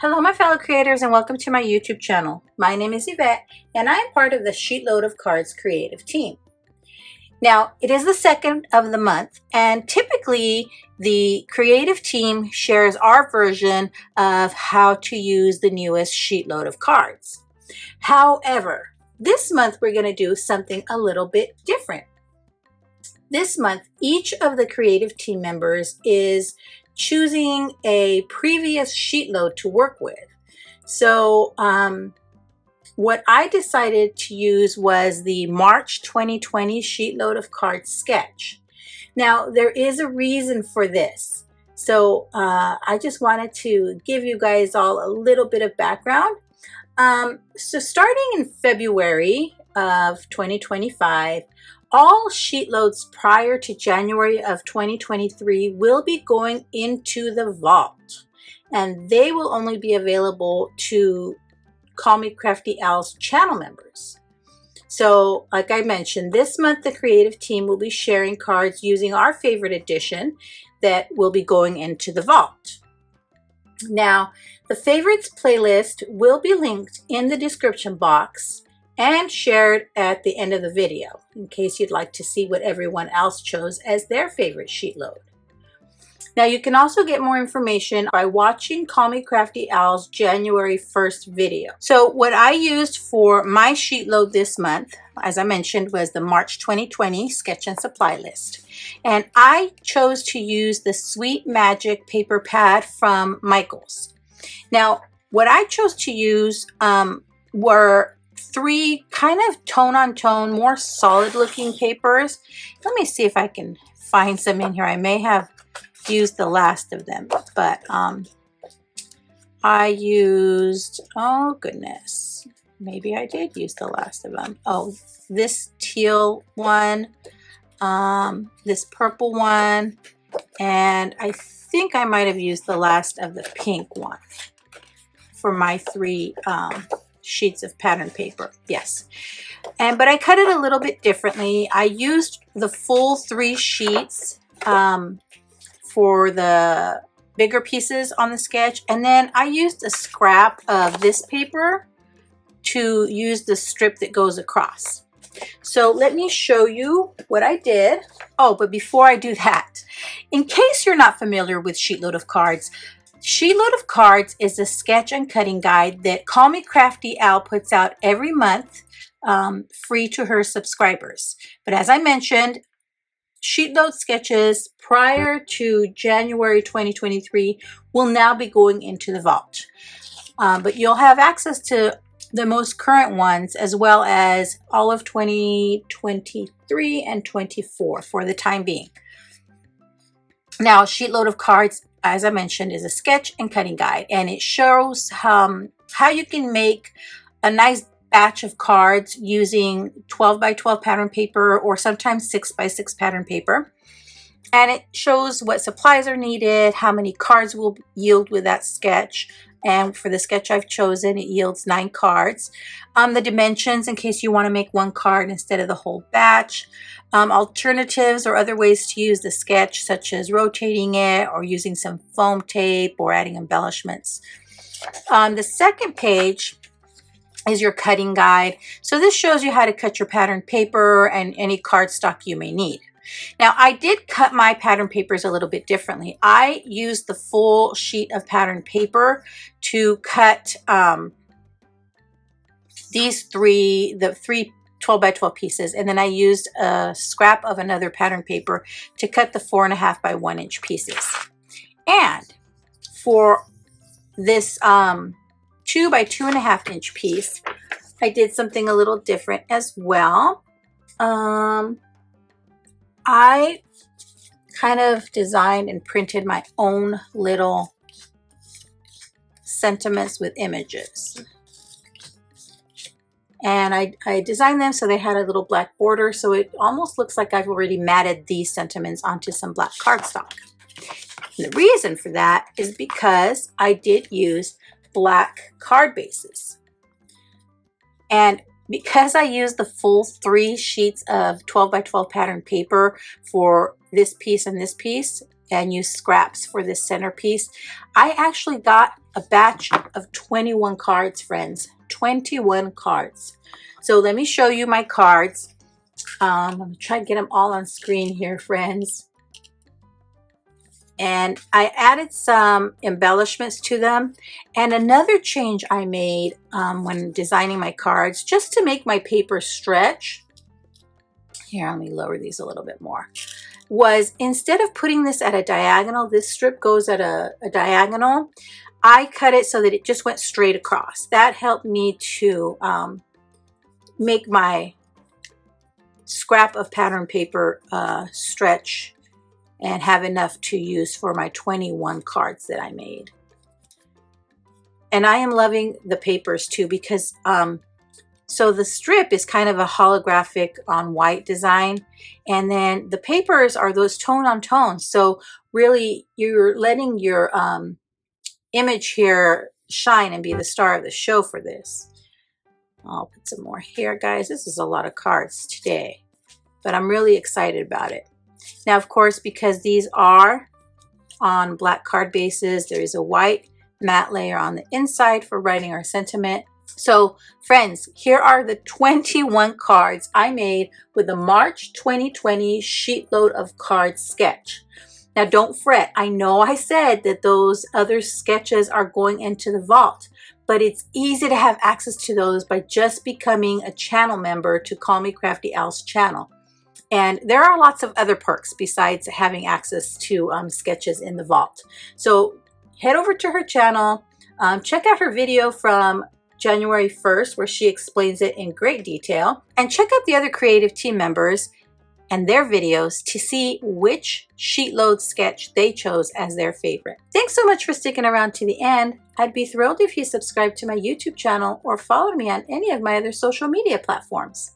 Hello my fellow creators and welcome to my YouTube channel. My name is Yvette and I am part of the SheetLoad of Cards creative team. Now it is the second of the month and typically the creative team shares our version of how to use the newest SheetLoad of Cards. However, this month we're going to do something a little bit different. This month each of the creative team members is choosing a previous SheetLoad to work with. So what I decided to use was the March 2020 SheetLoad of Cards sketch. Now there is a reason for this. So I just wanted to give you guys all a little bit of background. So starting in February of 2025, all SheetLoads prior to January of 2023 will be going into the vault, and they will only be available to Call Me Crafty Al's channel members. So like I mentioned, this month the creative team will be sharing cards using our favorite edition that will be going into the vault. Now the favorites playlist will be linked in the description box and shared at the end of the video in case you'd like to see what everyone else chose as their favorite SheetLoad. Now you can also get more information by watching Call Me Crafty Al's January 1st video. So what I used for my SheetLoad this month, as I mentioned, was the March 2020 sketch and supply list. And I chose to use the Sweet Magic paper pad from Michaels. Now what I chose to use were three kind of tone-on-tone, more solid-looking papers. Let me see if I can find some in here. I may have used the last of them, but I used, oh goodness, maybe I did use the last of them. Oh, this teal one, this purple one, and I think I might have used the last of the pink one for my three sheets of pattern paper. Yes, but I cut it a little bit differently. I used the full 3 sheets for the bigger pieces on the sketch, and then I used a scrap of this paper to use the strip that goes across. So let me show you what I did. Oh, but before I do that, in case you're not familiar with SheetLoad of Cards, SheetLoad of Cards is a sketch and cutting guide that Call Me Crafty Al puts out every month, free to her subscribers. But as I mentioned, SheetLoad sketches prior to January 2023 will now be going into the vault. But you'll have access to the most current ones as well as all of 2023 and 24 for the time being. Now, SheetLoad of Cards, as I mentioned, is a sketch and cutting guide, and it shows how you can make a nice batch of cards using 12 by 12 pattern paper or sometimes 6 by 6 pattern paper. And it shows what supplies are needed, how many cards will yield with that sketch. And for the sketch I've chosen, it yields 9 cards. The dimensions in case you want to make 1 card instead of the whole batch. Alternatives or other ways to use the sketch, such as rotating it or using some foam tape or adding embellishments. The second page is your cutting guide. So this shows you how to cut your pattern paper and any cardstock you may need. Now I did cut my pattern papers a little bit differently. I used the full sheet of pattern paper to cut these the three 12 by 12 pieces, and then I used a scrap of another pattern paper to cut the 4.5 by 1 inch pieces. And for this 2 by 2.5 inch piece, I did something a little different as well. I kind of designed and printed my own little sentiments with images. And I designed them so they had a little black border, so it almost looks like I've already matted these sentiments onto some black cardstock. And the reason for that is because I did use black card bases. And because I used the full 3 sheets of 12 by 12 pattern paper for this piece and this piece, and used scraps for this centerpiece, I actually got a batch of 21 cards, friends. 21 cards. So let me show you my cards. I'm going to try to get them all on screen here, friends. And I added some embellishments to them. And another change I made when designing my cards, just to make my paper stretch. Here, let me lower these a little bit more. Was instead of putting this at a diagonal, this strip goes at a diagonal, I cut it so that it just went straight across. That helped me to make my scrap of pattern paper stretch and have enough to use for my 21 cards that I made. And I am loving the papers too, because so the strip is kind of a holographic on white design, and then the papers are those tone on tone. So really you're letting your image here shine and be the star of the show for this. I'll put some more here, guys. This is a lot of cards today, but I'm really excited about it. Now, of course, because these are on black card bases, there is a white matte layer on the inside for writing our sentiment. So, friends, here are the 21 cards I made with the March 2020 SheetLoad of Cards sketch. Now, don't fret. I know I said that those other sketches are going into the vault, but it's easy to have access to those by just becoming a channel member to Call Me Crafty Al's channel. And there are lots of other perks besides having access to sketches in the vault. So head over to her channel, check out her video from January 1st, where she explains it in great detail, and check out the other creative team members and their videos to see which SheetLoad sketch they chose as their favorite. Thanks so much for sticking around to the end. I'd be thrilled if you subscribe to my YouTube channel or follow me on any of my other social media platforms.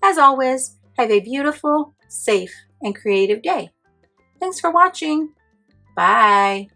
As always, have a beautiful, safe, and creative day. Thanks for watching. Bye.